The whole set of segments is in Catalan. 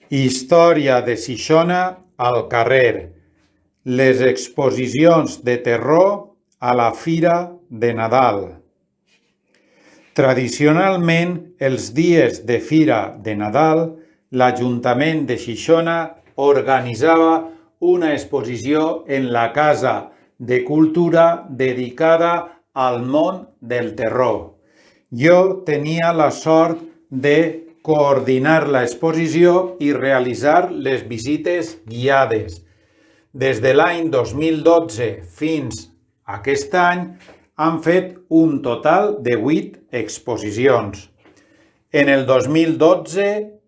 Història de Xixona al carrer. Les exposicions de terror a la Fira de Nadal. Tradicionalment, els dies de Fira de Nadal, l'Ajuntament de Xixona organitzava una exposició en la Casa de Cultura dedicada al món del terror. Jo tenia la sort de coordinar l'exposició i realitzar les visites guiades. Des de l'any 2012 fins a aquest any han fet un total de 8 exposicions. En el 2012,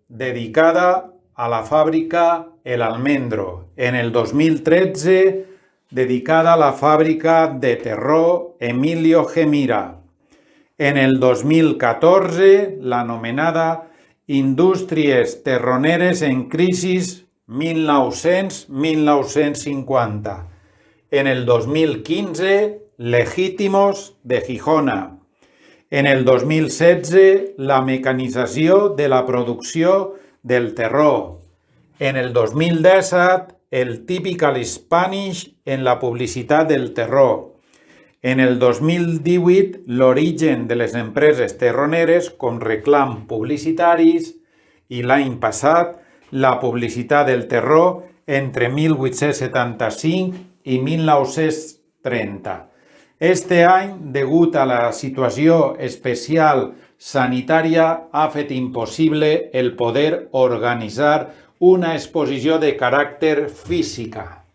dedicada a la fàbrica El Almendro. En el 2013, dedicada a la fàbrica de terror Emilio Gemira. En el 2014, l'anomenada Indústries Terroneres en Crisis 1900-1950. En el 2015, Legítimos de Gijona. En el 2016, la mecanització de la producció del terror. En el 2017, el typical Spanish en la publicitat del terror. En el 2018, l'origen de les empreses terroneres com reclam publicitaris i l'any passat, la publicitat del terror entre 1875 i 1930. Este any, degut a la situació especial sanitària, ha fet impossible el poder organitzar una exposició de caràcter física.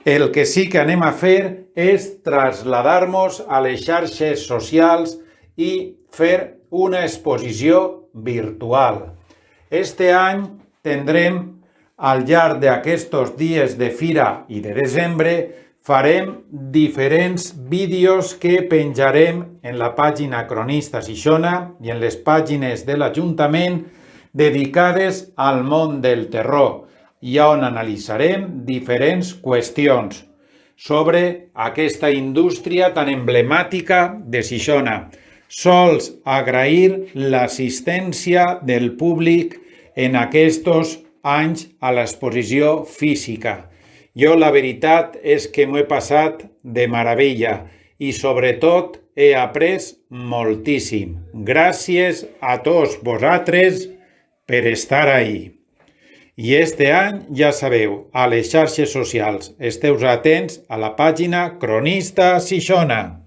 El que sí que anem a fer és traslladar-nos a les xarxes socials i fer una exposició virtual. Este any tindrem, al llarg d'aquests dies de fira i de desembre, farem diferents vídeos que penjarem en la pàgina Cronista Xixona i en les pàgines de l'Ajuntament dedicades al món del terror i on analitzarem diferents qüestions sobre aquesta indústria tan emblemàtica de Xixona. Sols agrair l'assistència del públic en aquests anys a l'exposició física. Jo la veritat és que m'ho he passat de meravella i sobretot he après moltíssim. Gràcies a tots vosaltres per estar ahí. I este any, ja sabeu, a les xarxes socials, esteu atents a la pàgina Cronista Xixona.